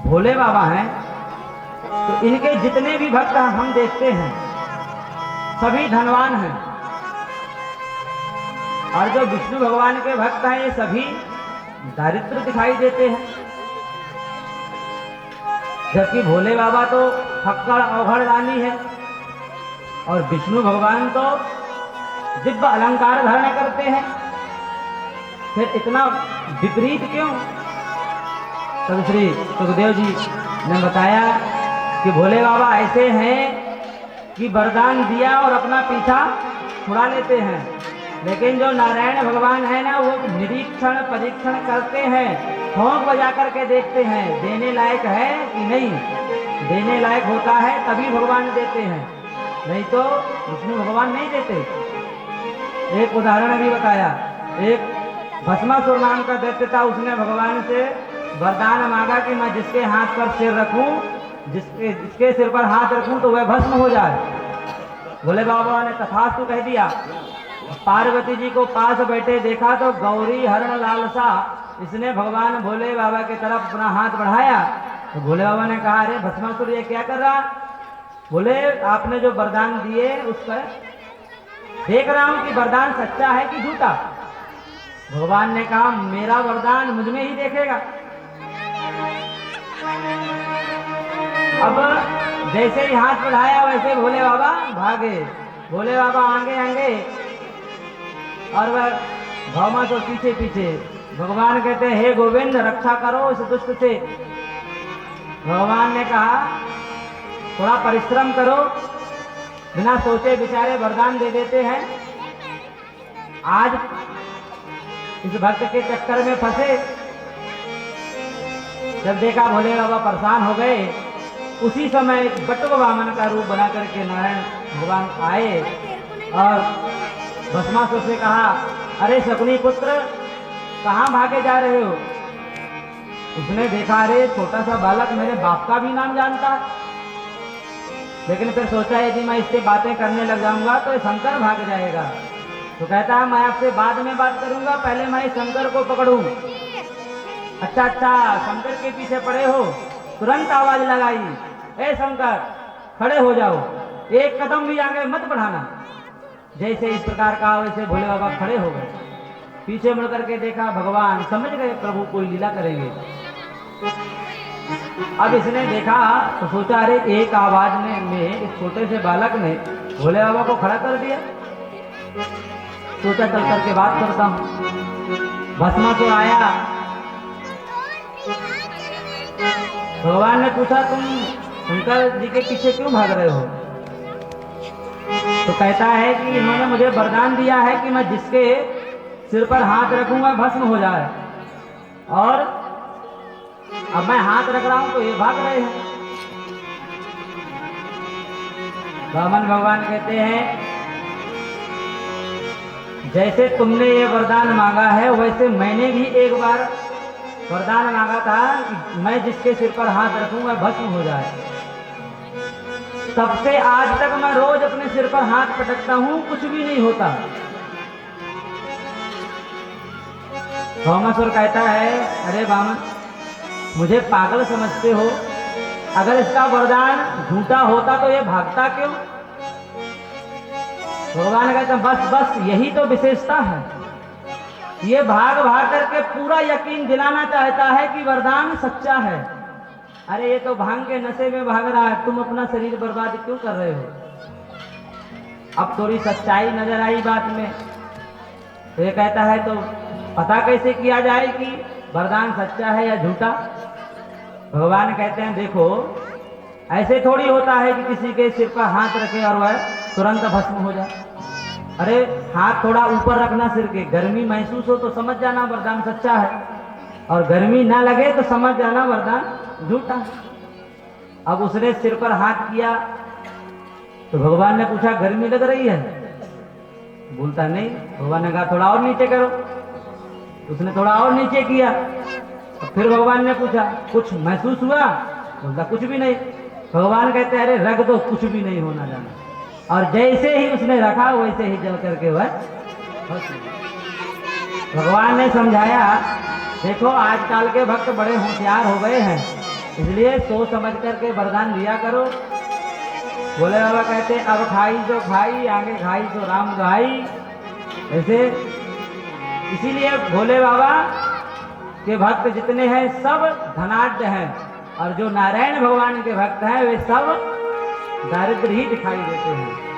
भोले बाबा हैं, तो इनके जितने भी भक्त हम देखते हैं सभी धनवान हैं, और जो विष्णु भगवान के भक्त हैं ये सभी दारिद्र दिखाई देते हैं। जबकि भोले बाबा तो फक्कड़ अवघड़ रानी है और विष्णु भगवान तो दिव्य अलंकार धारण करते हैं। फिर इतना विपरीत क्यों? तब श्री सुखदेव जी ने बताया कि भोले बाबा ऐसे हैं कि वरदान दिया और अपना पीछा छुड़ा लेते हैं, लेकिन जो नारायण भगवान है ना, वो निरीक्षण परीक्षण करते हैं, ठोंक बजा करके देखते हैं देने लायक है कि नहीं। देने लायक होता है तभी भगवान देते हैं, नहीं तो विष्णु भगवान नहीं देते। एक उदाहरण अभी बताया, एक भस्मासुर नाम का दैत्य था, उसने भगवान से वरदान मांगा कि मैं जिसके हाथ पर सिर रखूं, जिसके सिर पर हाथ रखूं तो वह भस्म हो जाए। भोले बाबा ने तथास्तु कह दिया। पार्वती जी को पास बैठे देखा तो गौरी हरण लालसा, इसने भगवान भोले बाबा की तरफ अपना हाथ बढ़ाया तो भोले बाबा ने कहा, अरे भस्मासुर ये क्या कर रहा? बोले आपने जो वरदान दिए उस पर देख रहा हूं कि वरदान सच्चा है कि झूठा। भगवान ने कहा, मेरा वरदान मुझ में ही देखेगा। अब जैसे ही हाथ बढ़ाया वैसे भोले बाबा भागे। भोले बाबा आगे आगे और वह भौमासुर पीछे पीछे। भगवान कहते हैं, हे गोविंद रक्षा करो इस दुष्ट से। भगवान ने कहा, थोड़ा परिश्रम करो, बिना सोचे विचारे वरदान दे देते हैं। आज इस भक्त के चक्कर में फंसे। जब देखा भोले बाबा परेशान हो गए, उसी समय बटुक वामन का रूप बना करके नारायण भगवान आए और भस्मासुर से कहा, अरे शकुनी पुत्र कहाँ भागे जा रहे हो? उसने देखा, अरे छोटा सा बालक मेरे बाप का भी नाम जानता है। लेकिन फिर सोचा यदि मैं इससे बातें करने लग जाऊंगा तो शंकर भाग जाएगा। तो कहता है, मैं आपसे बाद में बात करूंगा, पहले मैं शंकर को पकड़ूं। अच्छा शंकर के पीछे पड़े हो? तुरंत आवाज लगाई, ए शंकर खड़े हो जाओ, एक कदम भी आगे मत बढ़ाना। जैसे इस प्रकार कहा वैसे भोले बाबा खड़े हो गए। पीछे मुड़ करके देखा, भगवान समझ गए प्रभु कोई लीला करेंगे। अब इसने देखा तो सोचा, अरे एक आवाज में इस छोटे से बालक ने भोले बाबा को खड़ा कर दिया। सोचा चल करके बात करता हूं। भस्मासुर आया। भगवान ने पूछा, तुम शंकर जी के पीछे क्यों भाग रहे हो? तो कहता है कि इन्होंने मुझे वरदान दिया है कि मैं जिसके सिर पर हाथ रखूंगा भस्म हो जाए, और अब मैं हाथ रख रहा हूं तो ये भाग रहे हैं। वामन भगवान कहते हैं, जैसे तुमने ये वरदान मांगा है वैसे मैंने भी एक बार वरदान मांगा था कि मैं जिसके सिर पर हाथ रखूंगा भस्म हो जाए। तब से आज तक मैं रोज अपने सिर पर हाथ पटकता हूं, कुछ भी नहीं होता। भौमासुर कहता है, अरे वामन मुझे पागल समझते हो? अगर इसका वरदान झूठा होता तो ये भागता क्यों? भगवान कहते हैं, बस यही तो विशेषता है। ये भाग भाग करके पूरा यकीन दिलाना चाहता है कि वरदान सच्चा है। अरे ये तो भांग के नशे में भाग रहा है, तुम अपना शरीर बर्बाद क्यों कर रहे हो? अब थोड़ी सच्चाई नजर आई बात में। तो ये कहता है, तो पता कैसे किया जाए कि वरदान सच्चा है या झूठा? भगवान कहते हैं, देखो ऐसे थोड़ी होता है कि किसी के सिर पर हाथ रखे और वह तुरंत भस्म हो जाए। अरे हाथ थोड़ा ऊपर रखना सिर के, गर्मी महसूस हो तो समझ जाना वरदान सच्चा है, और गर्मी ना लगे तो समझ जाना वरदान झूठा। अब उसने सिर पर हाथ किया तो भगवान ने पूछा, गर्मी लग रही है? बोलता नहीं। भगवान ने कहा, थोड़ा और नीचे करो। उसने थोड़ा और नीचे किया। फिर भगवान ने पूछा, कुछ महसूस हुआ? बोलता कुछ भी नहीं। भगवान कहते हैं, अरे रख दो, कुछ भी नहीं होना जाना। और जैसे ही उसने रखा वैसे ही जल करके वह भगवान ने समझाया, देखो आजकल के भक्त बड़े होशियार हो गए हैं, इसलिए सोच समझ करके वरदान दिया करो। भोले बाबा कहते हैं अब खाई जो खाई, आगे खाई तो राम दुहाई। ऐसे इसीलिए भोले बाबा के भक्त जितने हैं सब धनाढ्य हैं, और जो नारायण भगवान के भक्त हैं वे सब दारिद्र ही दिखाई देते हैं।